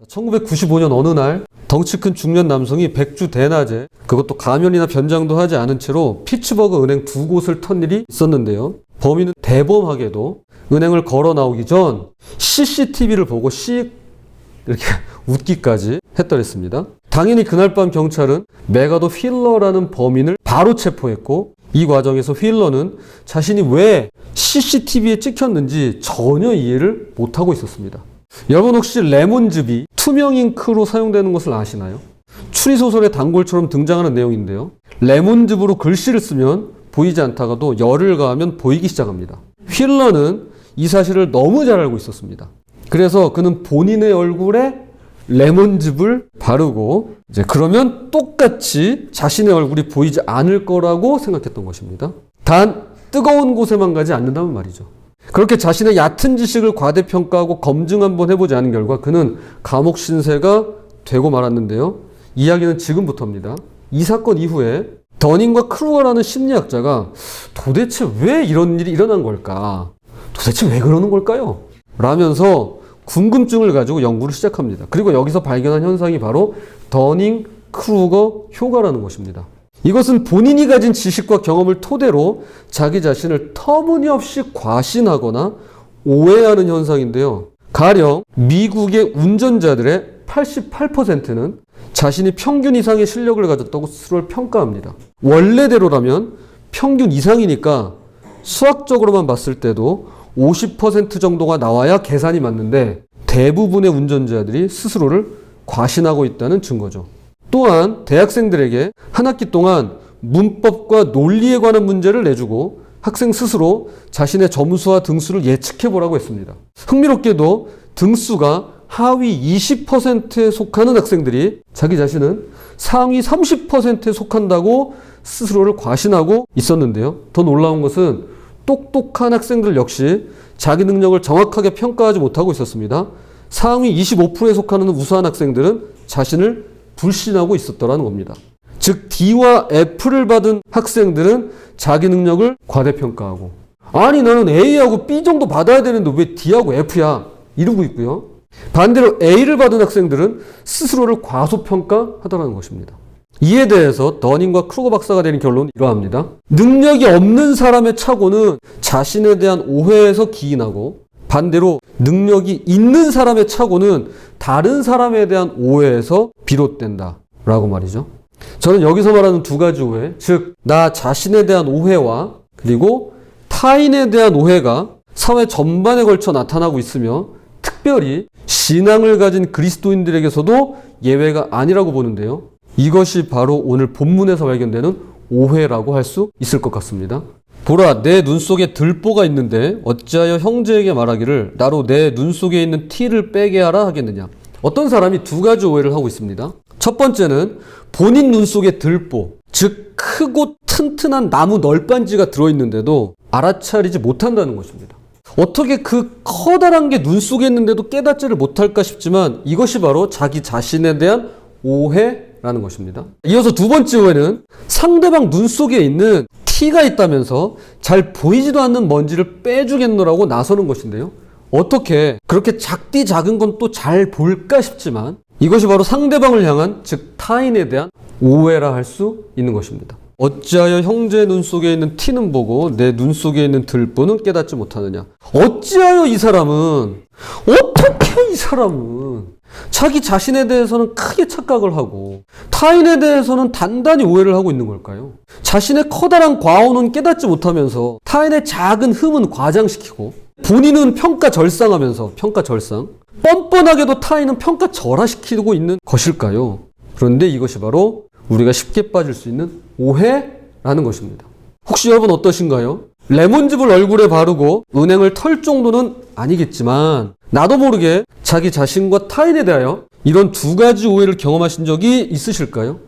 1995년 어느 날 덩치 큰 중년 남성이 백주 대낮에, 그것도 가면이나 변장도 하지 않은 채로 피츠버그 은행 두 곳을 턴 일이 있었는데요. 범인은 대범하게도 은행을 걸어 나오기 전 CCTV를 보고 씩 이렇게 웃기까지 했더랬습니다. 당연히 그날 밤 경찰은 메가도 휠러라는 범인을 바로 체포했고, 이 과정에서 휠러는 자신이 왜 CCTV에 찍혔는지 전혀 이해를 못하고 있었습니다. 여러분 혹시 레몬즙이 투명 잉크로 사용되는 것을 아시나요? 추리소설의 단골처럼 등장하는 내용인데요. 레몬즙으로 글씨를 쓰면 보이지 않다가도 열을 가하면 보이기 시작합니다. 휠러는 이 사실을 너무 잘 알고 있었습니다. 그래서 그는 본인의 얼굴에 레몬즙을 바르고 그러면 똑같이 자신의 얼굴이 보이지 않을 거라고 생각했던 것입니다. 단 뜨거운 곳에만 가지 않는다면 말이죠. 그렇게 자신의 얕은 지식을 과대평가하고 검증 한번 해보지 않은 결과 그는 감옥 신세가 되고 말았는데요. 이야기는 지금부터입니다. 이 사건 이후에 더닝과 크루거라는 심리학자가 도대체 왜 이런 일이 일어난 걸까? 도대체 왜 그러는 걸까요? 라면서 궁금증을 가지고 연구를 시작합니다. 그리고 여기서 발견한 현상이 바로 더닝-크루거 효과라는 것입니다. 이것은 본인이 가진 지식과 경험을 토대로 자기 자신을 터무니없이 과신하거나 오해하는 현상인데요. 가령 미국의 운전자들의 88%는 자신이 평균 이상의 실력을 가졌다고 스스로를 평가합니다. 원래대로라면 평균 이상이니까 수학적으로만 봤을 때도 50% 정도가 나와야 계산이 맞는데 대부분의 운전자들이 스스로를 과신하고 있다는 증거죠. 또한 대학생들에게 한 학기 동안 문법과 논리에 관한 문제를 내주고 학생 스스로 자신의 점수와 등수를 예측해 보라고 했습니다. 흥미롭게도 등수가 하위 20%에 속하는 학생들이 자기 자신은 상위 30%에 속한다고 스스로를 과신하고 있었는데요. 더 놀라운 것은 똑똑한 학생들 역시 자기 능력을 정확하게 평가하지 못하고 있었습니다. 상위 25%에 속하는 우수한 학생들은 자신을 불신하고 있었더라는 겁니다. 즉 D와 F를 받은 학생들은 자기 능력을 과대평가하고, 아니 나는 A하고 B 정도 받아야 되는데 왜 D하고 F야? 이러고 있고요. 반대로 A를 받은 학생들은 스스로를 과소평가하더라는 것입니다. 이에 대해서 더닝과 크루거 박사가 내린 결론은 이러합니다. 능력이 없는 사람의 착오는 자신에 대한 오해에서 기인하고, 반대로 능력이 있는 사람의 착오는 다른 사람에 대한 오해에서 비롯된다 라고 말이죠. 저는 여기서 말하는 두 가지 오해, 즉 나 자신에 대한 오해와 그리고 타인에 대한 오해가 사회 전반에 걸쳐 나타나고 있으며 특별히 신앙을 가진 그리스도인들에게서도 예외가 아니라고 보는데요. 이것이 바로 오늘 본문에서 발견되는 오해라고 할 수 있을 것 같습니다. 보라, 내 눈 속에 들보가 있는데 어찌하여 형제에게 말하기를 나로 내 눈 속에 있는 티를 빼게 하라 하겠느냐. 어떤 사람이 두 가지 오해를 하고 있습니다. 첫 번째는 본인 눈 속에 들보, 즉 크고 튼튼한 나무 널빤지가 들어있는데도 알아차리지 못한다는 것입니다. 어떻게 그 커다란 게 눈 속에 있는데도 깨닫지를 못할까 싶지만 이것이 바로 자기 자신에 대한 오해라는 것입니다. 이어서 두 번째 오해는 상대방 눈 속에 있는 티가 있다면서 잘 보이지도 않는 먼지를 빼주겠노라고 나서는 것인데요. 어떻게 그렇게 작디 작은 건 또 잘 볼까 싶지만 이것이 바로 상대방을 향한, 즉 타인에 대한 오해라 할 수 있는 것입니다. 어찌하여 형제의 눈 속에 있는 티는 보고 내 눈 속에 있는 들보는 깨닫지 못하느냐. 어찌하여 이 사람은, 어떻게 이 사람은 자기 자신에 대해서는 크게 착각을 하고 타인에 대해서는 단단히 오해를 하고 있는 걸까요? 자신의 커다란 과오는 깨닫지 못하면서 타인의 작은 흠은 과장시키고 본인은 평가절상하면서 뻔뻔하게도 타인은 평가절하시키고 있는 것일까요? 그런데 이것이 바로 우리가 쉽게 빠질 수 있는 오해라는 것입니다. 혹시 여러분 어떠신가요? 레몬즙을 얼굴에 바르고 은행을 털 정도는 아니겠지만 나도 모르게 자기 자신과 타인에 대하여 이런 두 가지 오해를 경험하신 적이 있으실까요?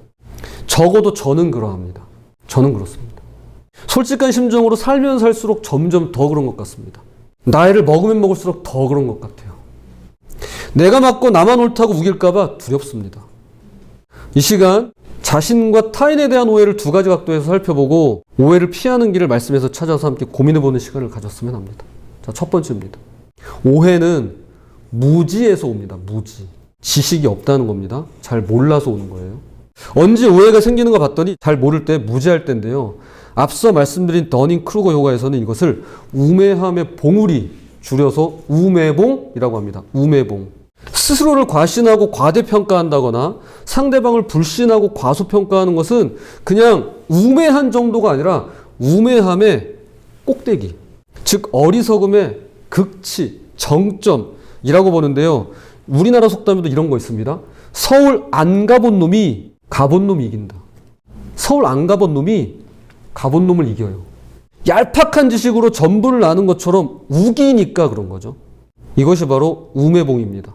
적어도 저는 그러합니다. 저는 그렇습니다. 솔직한 심정으로 살면 살수록 점점 더 그런 것 같습니다. 나이를 먹으면 먹을수록 더 그런 것 같아요. 내가 맞고 나만 옳다고 우길까봐 두렵습니다. 이 시간 자신과 타인에 대한 오해를 두 가지 각도에서 살펴보고 오해를 피하는 길을 말씀에서 찾아서 함께 고민해보는 시간을 가졌으면 합니다. 자, 첫 번째입니다. 오해는 무지에서 옵니다. 무지. 지식이 없다는 겁니다. 잘 몰라서 오는 거예요. 언제 오해가 생기는가 봤더니 잘 모를 때, 무지할 때인데요. 앞서 말씀드린 더닝크루거 효과에서는 이것을 우매함의 봉우리, 줄여서 우매봉이라고 합니다. 우매봉. 스스로를 과신하고 과대평가한다거나 상대방을 불신하고 과소평가하는 것은 그냥 우매한 정도가 아니라 우매함의 꼭대기, 즉 어리석음의 극치, 정점이라고 보는데요. 우리나라 속담에도 이런 거 있습니다. 서울 안 가본 놈이 가본 놈이 이긴다. 서울 안 가본 놈이 가본 놈을 이겨요. 얄팍한 지식으로 전부를 아는 것처럼 우기니까 그런 거죠. 이것이 바로 우매봉입니다.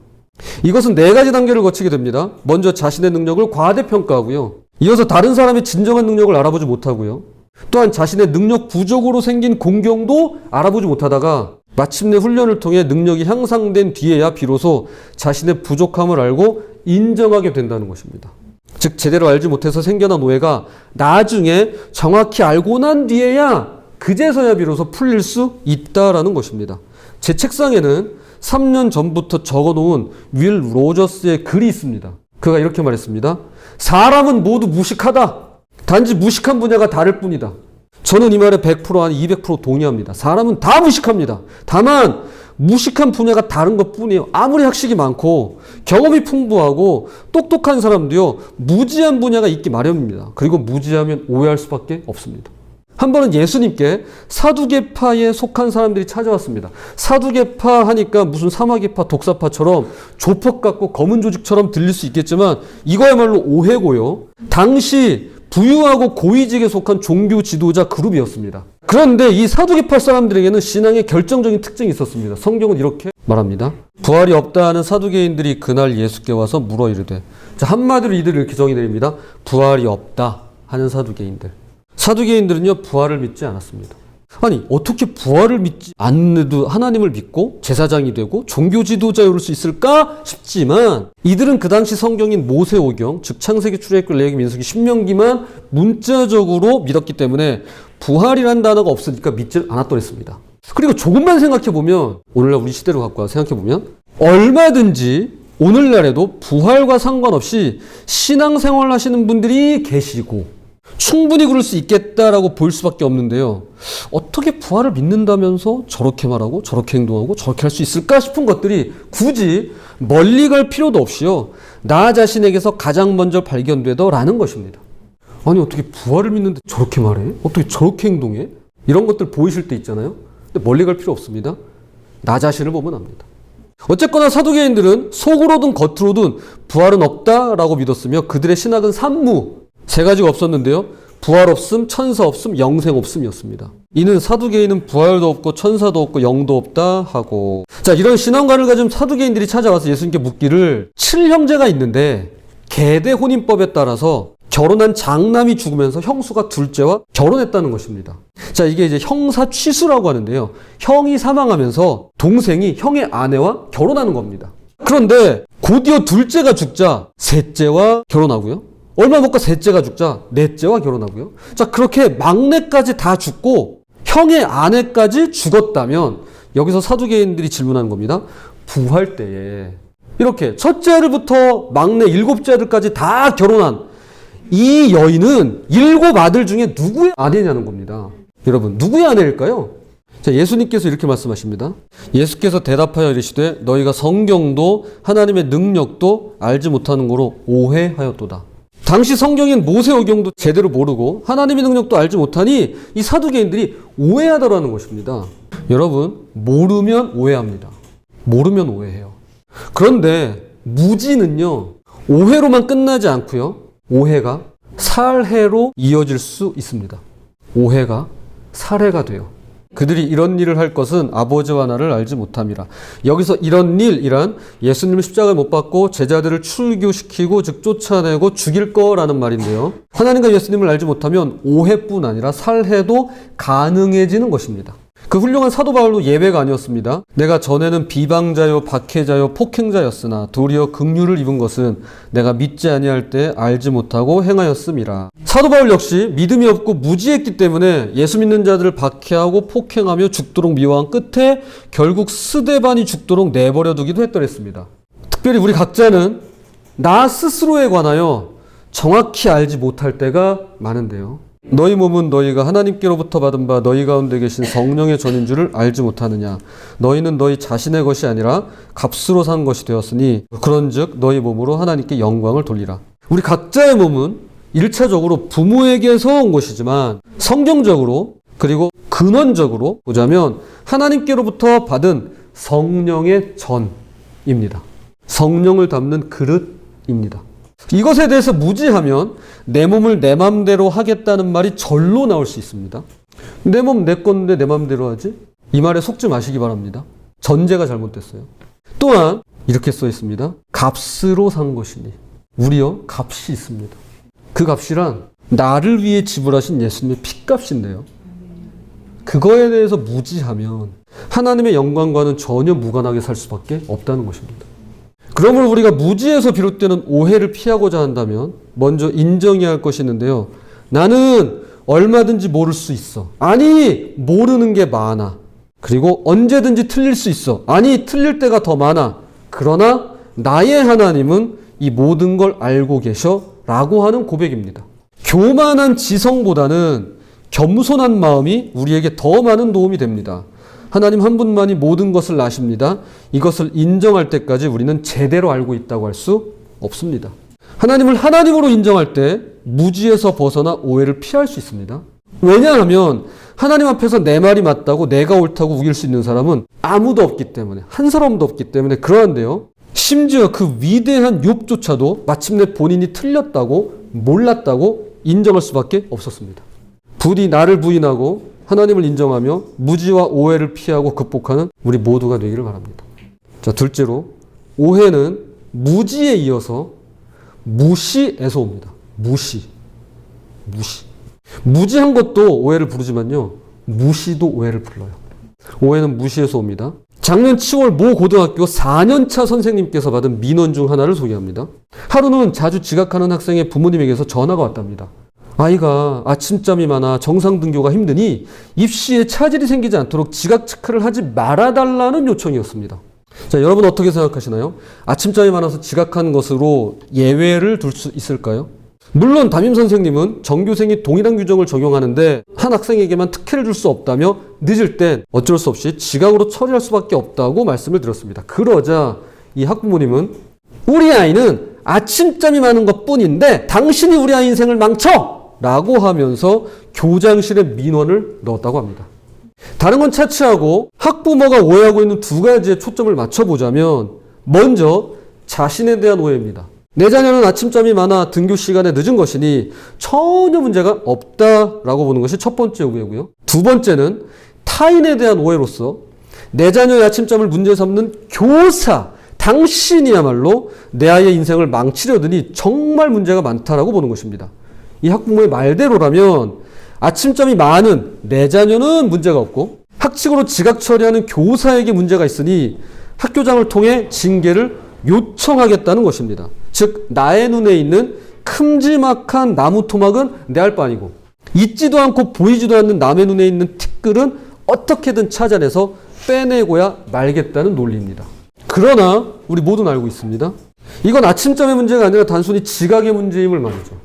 이것은 4가지 단계를 거치게 됩니다. 먼저 자신의 능력을 과대평가하고요. 이어서 다른 사람의 진정한 능력을 알아보지 못하고요. 또한 자신의 능력 부족으로 생긴 공경도 알아보지 못하다가 마침내 훈련을 통해 능력이 향상된 뒤에야 비로소 자신의 부족함을 알고 인정하게 된다는 것입니다. 즉 제대로 알지 못해서 생겨난 오해가 나중에 정확히 알고 난 뒤에야 그제서야 비로소 풀릴 수 있다라는 것입니다. 제 책상에는 3년 전부터 적어놓은 윌 로저스의 글이 있습니다. 그가 이렇게 말했습니다. 사람은 모두 무식하다. 단지 무식한 분야가 다를 뿐이다. 저는 이 말에 100% 아니 200% 동의합니다. 사람은 다 무식합니다. 다만 무식한 분야가 다른 것 뿐이에요. 아무리 학식이 많고 경험이 풍부하고 똑똑한 사람도요, 무지한 분야가 있기 마련입니다. 그리고 무지하면 오해할 수밖에 없습니다. 한 번은 예수님께 사두개파에 속한 사람들이 찾아왔습니다. 사두개파 하니까 무슨 사마귀파, 독사파처럼 조폭 같고 검은 조직처럼 들릴 수 있겠지만 이거야말로 오해고요. 당시 부유하고 고위직에 속한 종교 지도자 그룹이었습니다. 그런데 이 사두개파 사람들에게는 신앙의 결정적인 특징이 있었습니다. 성경은 이렇게 말합니다. 부활이 없다 하는 사두개인들이 그날 예수께 와서 물어 이르되, 자, 한마디로 이들을 이렇게 정의 내립니다. 부활이 없다 하는 사두개인들. 사두개인들은요, 부활을 믿지 않았습니다. 아니, 어떻게 부활을 믿지 않는데도 하나님을 믿고 제사장이 되고 종교 지도자에 오를 수 있을까 싶지만, 이들은 그 당시 성경인 모세오경, 즉 창세기, 출애굽기, 레위기, 민수기, 신명기만 문자적으로 믿었기 때문에 부활이란 단어가 없으니까 믿지 않았더랬습니다. 그리고 조금만 생각해보면, 오늘날 우리 시대로 갖고 와서 생각해보면 얼마든지 오늘날에도 부활과 상관없이 신앙생활을 하시는 분들이 계시고 충분히 그럴 수 있겠다라고 볼 수밖에 없는데요. 어떻게 부활을 믿는다면서 저렇게 말하고 저렇게 행동하고 저렇게 할 수 있을까 싶은 것들이 굳이 멀리 갈 필요도 없이요, 나 자신에게서 가장 먼저 발견되더라는 것입니다. 아니, 어떻게 부활을 믿는데 저렇게 말해? 어떻게 저렇게 행동해? 이런 것들 보이실 때 있잖아요. 근데 멀리 갈 필요 없습니다. 나 자신을 보면 압니다. 어쨌거나 사두개인들은 속으로든 겉으로든 부활은 없다라고 믿었으며 그들의 신학은 산무, 3가지가 없었는데요. 부활 없음, 천사 없음, 영생 없음이었습니다. 이는 사두개인은 부활도 없고 천사도 없고 영도 없다 하고, 자, 이런 신앙관을 가진 사두개인들이 찾아와서 예수님께 묻기를, 7형제가 있는데 계대 혼인법에 따라서 결혼한 장남이 죽으면서 형수가 둘째와 결혼했다는 것입니다. 자, 이게 이제 형사 취수라고 하는데요. 형이 사망하면서 동생이 형의 아내와 결혼하는 겁니다. 그런데 곧이어 둘째가 죽자 셋째와 결혼하고요. 얼마 못 가 셋째가 죽자 넷째와 결혼하고요. 자, 그렇게 막내까지 다 죽고 형의 아내까지 죽었다면 여기서 사두개인들이 질문하는 겁니다. 부활 때에 이렇게 첫째 아들부터 막내 7째 아들까지 다 결혼한 이 여인은 7 아들 중에 누구의 아내냐는 겁니다. 여러분, 누구의 아내일까요? 자, 예수님께서 이렇게 말씀하십니다. 예수께서 대답하여 이르시되 너희가 성경도 하나님의 능력도 알지 못하는 거로 오해하였도다. 당시 성경인 모세오경도 제대로 모르고 하나님의 능력도 알지 못하니 이 사두개인들이 오해하더라는 것입니다. 여러분, 모르면 오해합니다. 모르면 오해해요. 그런데 무지는요, 오해로만 끝나지 않고요, 오해가 살해로 이어질 수 있습니다. 오해가 살해가 돼요. 그들이 이런 일을 할 것은 아버지와 나를 알지 못함이라. 여기서 이런 일이란 예수님을 십자가에 못 박고 제자들을 출교시키고 즉 쫓아내고 죽일 거라는 말인데요. 하나님과 예수님을 알지 못하면 오해뿐 아니라 살해도 가능해지는 것입니다. 그 훌륭한 사도 바울도 예외가 아니었습니다. 내가 전에는 비방자요 박해자요 폭행자였으나 도리어 긍휼을 입은 것은 내가 믿지 아니할 때 알지 못하고 행하였음이라. 사도 바울 역시 믿음이 없고 무지했기 때문에 예수 믿는 자들을 박해하고 폭행하며 죽도록 미워한 끝에 결국 스데반이 죽도록 내버려 두기도 했더랬습니다. 특별히 우리 각자는 나 스스로에 관하여 정확히 알지 못할 때가 많은데요. 너희 몸은 너희가 하나님께로부터 받은 바 너희 가운데 계신 성령의 전인 줄을 알지 못하느냐. 너희는 너희 자신의 것이 아니라 값으로 산 것이 되었으니 그런즉 너희 몸으로 하나님께 영광을 돌리라. 우리 각자의 몸은 1차적으로 부모에게서 온 것이지만 성경적으로 그리고 근원적으로 보자면 하나님께로부터 받은 성령의 전입니다. 성령을 담는 그릇입니다. 이것에 대해서 무지하면 내 몸을 내 맘대로 하겠다는 말이 절로 나올 수 있습니다. 내 몸 내 건데 내 맘대로 하지? 이 말에 속지 마시기 바랍니다. 전제가 잘못됐어요. 또한 이렇게 써 있습니다. 값으로 산 것이니. 우리요 값이 있습니다. 그 값이란 나를 위해 지불하신 예수님의 핏값인데요. 그거에 대해서 무지하면 하나님의 영광과는 전혀 무관하게 살 수밖에 없다는 것입니다. 그러므로 우리가 무지에서 비롯되는 오해를 피하고자 한다면 먼저 인정해야 할 것이 있는데요. 나는 얼마든지 모를 수 있어. 아니, 모르는 게 많아. 그리고 언제든지 틀릴 수 있어. 아니, 틀릴 때가 더 많아. 그러나 나의 하나님은 이 모든 걸 알고 계셔 라고 하는 고백입니다. 교만한 지성보다는 겸손한 마음이 우리에게 더 많은 도움이 됩니다. 하나님 한 분만이 모든 것을 아십니다. 이것을 인정할 때까지 우리는 제대로 알고 있다고 할 수 없습니다. 하나님을 하나님으로 인정할 때 무지에서 벗어나 오해를 피할 수 있습니다. 왜냐하면 하나님 앞에서 내 말이 맞다고 내가 옳다고 우길 수 있는 사람은 아무도 없기 때문에, 한 사람도 없기 때문에 그러한데요. 심지어 그 위대한 욥조차도 마침내 본인이 틀렸다고 몰랐다고 인정할 수밖에 없었습니다. 부디 나를 부인하고 하나님을 인정하며 무지와 오해를 피하고 극복하는 우리 모두가 되기를 바랍니다. 자, 둘째로 오해는 무지에 이어서 무시에서 옵니다. 무시. 무지한 것도 오해를 부르지만요. 무시도 오해를 불러요. 오해는 무시에서 옵니다. 작년 10월 모 고등학교 4년차 선생님께서 받은 민원 중 하나를 소개합니다. 하루는 자주 지각하는 학생의 부모님에게서 전화가 왔답니다. 아이가 아침잠이 많아 정상 등교가 힘드니 입시에 차질이 생기지 않도록 지각 체크를 하지 말아달라는 요청이었습니다. 자, 여러분 어떻게 생각하시나요? 아침잠이 많아서 지각한 것으로 예외를 둘 수 있을까요? 물론 담임 선생님은 전교생이 동일한 규정을 적용하는데 한 학생에게만 특혜를 줄 수 없다며 늦을 땐 어쩔 수 없이 지각으로 처리할 수밖에 없다고 말씀을 드렸습니다. 그러자 이 학부모님은 우리 아이는 아침잠이 많은 것뿐인데 당신이 우리 아이 인생을 망쳐! 라고 하면서 교장실에 민원을 넣었다고 합니다. 다른 건 차치하고 학부모가 오해하고 있는 두 가지에 초점을 맞춰보자면 먼저 자신에 대한 오해입니다. 내 자녀는 아침잠이 많아 등교 시간에 늦은 것이니 전혀 문제가 없다라고 보는 것이 첫 번째 오해고요. 두 번째는 타인에 대한 오해로서 내 자녀의 아침잠을 문제 삼는 교사, 당신이야말로 내 아이의 인생을 망치려더니 정말 문제가 많다라고 보는 것입니다. 이 학부모의 말대로라면 아침잠이 많은 내 자녀는 문제가 없고 학칙으로 지각 처리하는 교사에게 문제가 있으니 학교장을 통해 징계를 요청하겠다는 것입니다. 즉 나의 눈에 있는 큼지막한 나무 토막은 내 알 바 아니고 있지도 않고 보이지도 않는 남의 눈에 있는 티끌은 어떻게든 찾아내서 빼내고야 말겠다는 논리입니다. 그러나 우리 모두는 알고 있습니다. 이건 아침잠의 문제가 아니라 단순히 지각의 문제임을 말이죠.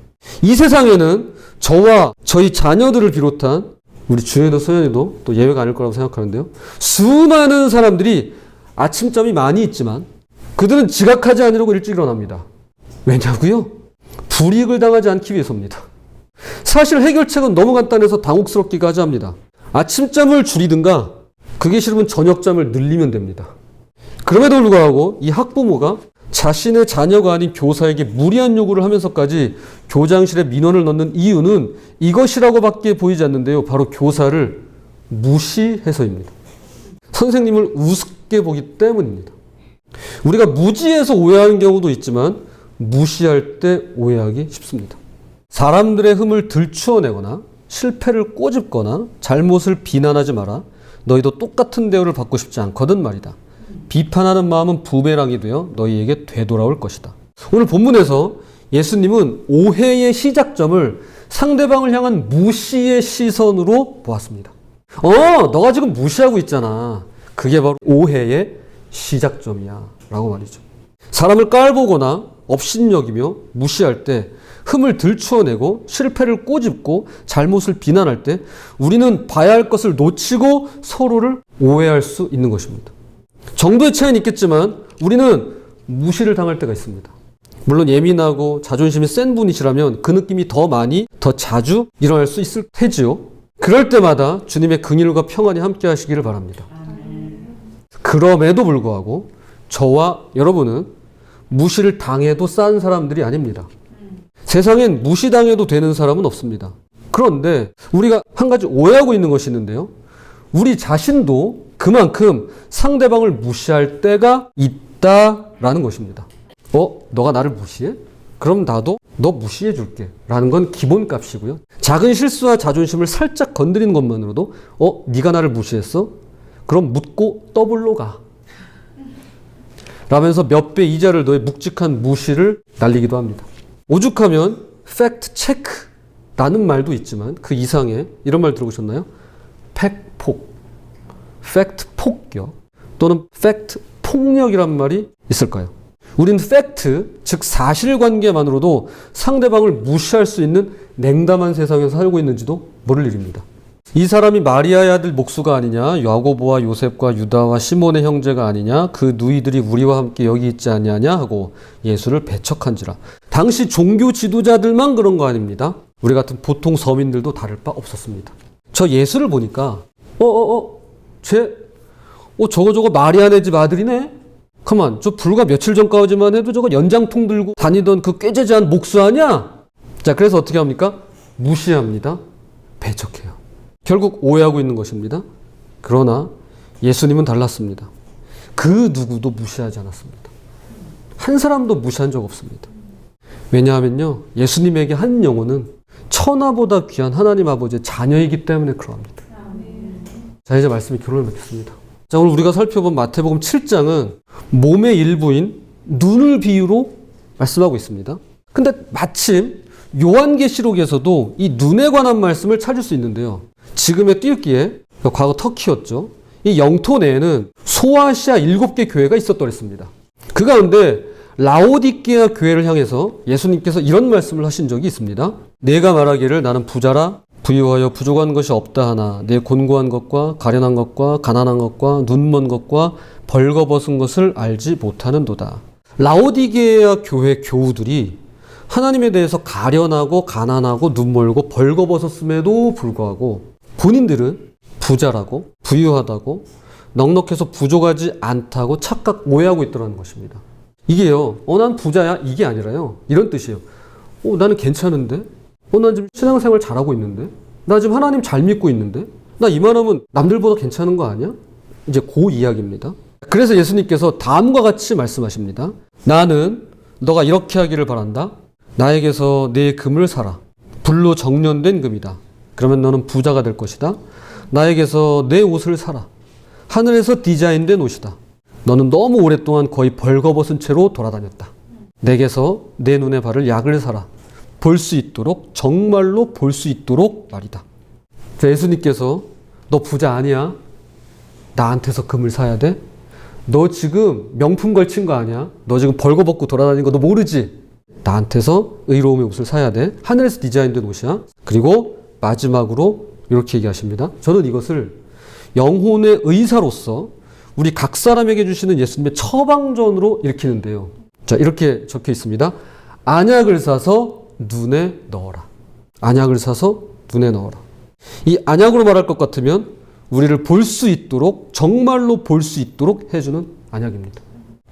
이 세상에는 저와 저희 자녀들을 비롯한 우리 주연이도 소연이도 또 예외가 아닐 거라고 생각하는데요. 수많은 사람들이 아침잠이 많이 있지만 그들은 지각하지 않으려고 일찍 일어납니다. 왜냐고요? 불이익을 당하지 않기 위해서입니다. 사실 해결책은 너무 간단해서 당혹스럽기가 하지 합니다. 아침잠을 줄이든가 그게 싫으면 저녁잠을 늘리면 됩니다. 그럼에도 불구하고 이 학부모가 자신의 자녀가 아닌 교사에게 무리한 요구를 하면서까지 교장실에 민원을 넣는 이유는 이것이라고밖에 보이지 않는데요. 바로 교사를 무시해서입니다. 선생님을 우습게 보기 때문입니다. 우리가 무지해서 오해하는 경우도 있지만 무시할 때 오해하기 쉽습니다. 사람들의 흠을 들추어내거나 실패를 꼬집거나 잘못을 비난하지 마라. 너희도 똑같은 대우를 받고 싶지 않거든 말이다. 비판하는 마음은 부메랑이 되어 너희에게 되돌아올 것이다. 오늘 본문에서 예수님은 오해의 시작점을 상대방을 향한 무시의 시선으로 보았습니다. 너가 지금 무시하고 있잖아. 그게 바로 오해의 시작점이야 라고 말이죠. 사람을 깔보거나 업신여기며 무시할 때, 흠을 들추어내고 실패를 꼬집고 잘못을 비난할 때 우리는 봐야 할 것을 놓치고 서로를 오해할 수 있는 것입니다. 정도의 차이는 있겠지만 우리는 무시를 당할 때가 있습니다. 물론 예민하고 자존심이 센 분이시라면 그 느낌이 더 많이, 더 자주 일어날 수 있을 테지요. 그럴 때마다 주님의 긍휼과 평안이 함께 하시기를 바랍니다. 그럼에도 불구하고 저와 여러분은 무시를 당해도 싼 사람들이 아닙니다. 세상엔 무시당해도 되는 사람은 없습니다. 그런데 우리가 한 가지 오해하고 있는 것이 있는데요. 우리 자신도 그만큼 상대방을 무시할 때가 있다라는 것입니다. 너가 나를 무시해? 그럼 나도 너 무시해 줄게. 라는 건 기본값이고요. 작은 실수와 자존심을 살짝 건드리는 것만으로도 네가 나를 무시했어? 그럼 묻고 더블로 가. 라면서 몇 배 이자를 너의 묵직한 무시를 날리기도 합니다. 오죽하면 팩트 체크라는 말도 있지만 그 이상의 이런 말 들어보셨나요? 팩폭, 팩트 폭격 또는 팩트 폭력이란 말이 있을까요? 우리는 팩트, 즉 사실관계만으로도 상대방을 무시할 수 있는 냉담한 세상에서 살고 있는지도 모를 일입니다. 이 사람이 마리아의 아들 목수가 아니냐, 야고보와 요셉과 유다와 시몬의 형제가 아니냐, 그 누이들이 우리와 함께 여기 있지 아니하냐 하고 예수를 배척한지라. 당시 종교 지도자들만 그런 거 아닙니다. 우리 같은 보통 서민들도 다를 바 없었습니다. 저 예수를 보니까 저거 마리아네 집 아들이네? 가만, 저 불과 며칠 전까지만 해도 저거 연장통 들고 다니던 그 꾀재재한 목수 아니야? 자, 그래서 어떻게 합니까? 무시합니다. 배척해요. 결국 오해하고 있는 것입니다. 그러나 예수님은 달랐습니다. 그 누구도 무시하지 않았습니다. 한 사람도 무시한 적 없습니다. 왜냐하면요, 예수님에게 한 영혼은 천하보다 귀한 하나님 아버지의 자녀이기 때문에 그러합니다. 자, 이제 말씀이 결론을 맺겠습니다. 자, 오늘 우리가 살펴본 마태복음 7장은 몸의 일부인 눈을 비유로 말씀하고 있습니다. 근데 마침 요한계시록에서도 이 눈에 관한 말씀을 찾을 수 있는데요. 지금의 뛸기에, 과거 터키였죠. 이 영토 내에는 소아시아 7개 교회가 있었더랬습니다. 그 가운데 라오디게아 교회를 향해서 예수님께서 이런 말씀을 하신 적이 있습니다. 내가 말하기를 나는 부자라 부유하여 부족한 것이 없다 하나 내 곤고한 것과 가련한 것과 가난한 것과 눈먼 것과 벌거벗은 것을 알지 못하는도다. 라오디게아 교회 교우들이 하나님에 대해서 가련하고 가난하고 눈멀고 벌거벗었음에도 불구하고 본인들은 부자라고 부유하다고 넉넉해서 부족하지 않다고 착각 오해하고 있더라는 것입니다. 이게요, 난 부자야 이게 아니라요, 이런 뜻이에요. 나는 괜찮은데? 난 지금 신앙생활 잘하고 있는데? 나 지금 하나님 잘 믿고 있는데? 나 이만하면 남들보다 괜찮은 거 아니야? 이제 그 이야기입니다. 그래서 예수님께서 다음과 같이 말씀하십니다. 나는 너가 이렇게 하기를 바란다. 나에게서 내 금을 사라. 불로 정련된 금이다. 그러면 너는 부자가 될 것이다. 나에게서 내 옷을 사라. 하늘에서 디자인된 옷이다. 너는 너무 오랫동안 거의 벌거벗은 채로 돌아다녔다. 내게서 내 눈에 바를 약을 사라. 볼 수 있도록, 정말로 볼 수 있도록 말이다. 자, 예수님께서 너 부자 아니야? 나한테서 금을 사야 돼? 너 지금 명품 걸친 거 아니야? 너 지금 벌거벗고 돌아다니는 거 너 모르지? 나한테서 의로움의 옷을 사야 돼. 하늘에서 디자인된 옷이야. 그리고 마지막으로 이렇게 얘기하십니다. 저는 이것을 영혼의 의사로서 우리 각 사람에게 주시는 예수님의 처방전으로 읽히는데요. 자, 이렇게 적혀 있습니다. 안약을 사서 눈에 넣어라. 안약을 사서 눈에 넣어라. 이 안약으로 말할 것 같으면 우리를 볼 수 있도록, 정말로 볼 수 있도록 해주는 안약입니다.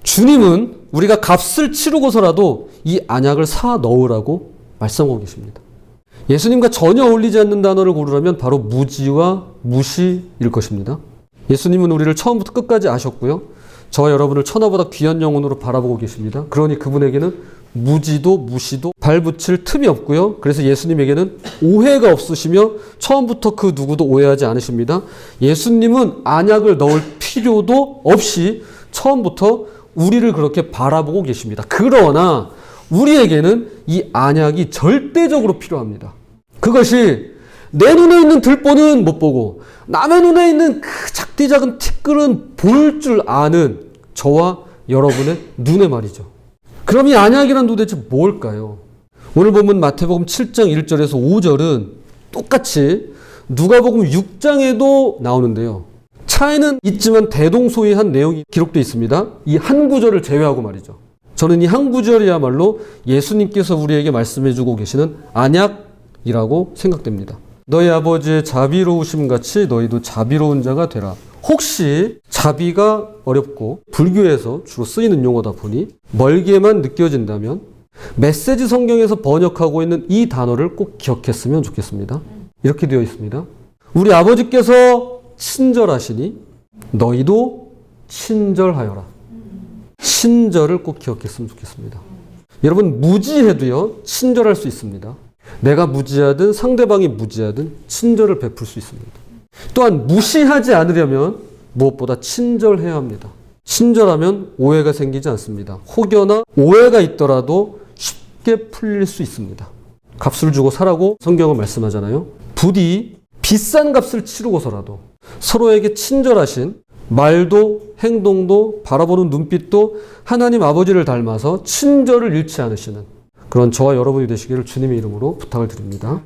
주님은 우리가 값을 치르고서라도 이 안약을 사 넣으라고 말씀하고 계십니다. 예수님과 전혀 어울리지 않는 단어를 고르라면 바로 무지와 무시일 것입니다. 예수님은 우리를 처음부터 끝까지 아셨고요. 저와 여러분을 천하보다 귀한 영혼으로 바라보고 계십니다. 그러니 그분에게는 무지도 무시도 발붙일 틈이 없고요. 그래서 예수님에게는 오해가 없으시며 처음부터 그 누구도 오해하지 않으십니다. 예수님은 안약을 넣을 필요도 없이 처음부터 우리를 그렇게 바라보고 계십니다. 그러나 우리에게는 이 안약이 절대적으로 필요합니다. 그것이 내 눈에 있는 들보는 못 보고 남의 눈에 있는 그 작디 작은 티끌은 볼 줄 아는 저와 여러분의 눈에 말이죠. 그럼 이 언약이란 도대체 뭘까요? 오늘 보면 마태복음 7장 1절에서 5절은 똑같이 누가복음 6장에도 나오는데요. 차이는 있지만 대동소이한 내용이 기록되어 있습니다. 이 한 구절을 제외하고 말이죠. 저는 이 한 구절이야말로 예수님께서 우리에게 말씀해주고 계시는 언약이라고 생각됩니다. 너희 아버지의 자비로우심 같이 너희도 자비로운 자가 되라. 혹시 자비가 어렵고 불교에서 주로 쓰이는 용어다 보니 멀게만 느껴진다면 메시지 성경에서 번역하고 있는 이 단어를 꼭 기억했으면 좋겠습니다. 이렇게 되어 있습니다. 우리 아버지께서 친절하시니 너희도 친절하여라. 친절을 꼭 기억했으면 좋겠습니다. 여러분, 무지해도요, 친절할 수 있습니다. 내가 무지하든 상대방이 무지하든 친절을 베풀 수 있습니다. 또한 무시하지 않으려면 무엇보다 친절해야 합니다. 친절하면 오해가 생기지 않습니다. 혹여나 오해가 있더라도 쉽게 풀릴 수 있습니다. 값을 주고 사라고 성경은 말씀하잖아요. 부디 비싼 값을 치르고서라도 서로에게 친절하신 말도 행동도 바라보는 눈빛도 하나님 아버지를 닮아서 친절을 잃지 않으시는 그런 저와 여러분이 되시기를 주님의 이름으로 부탁을 드립니다.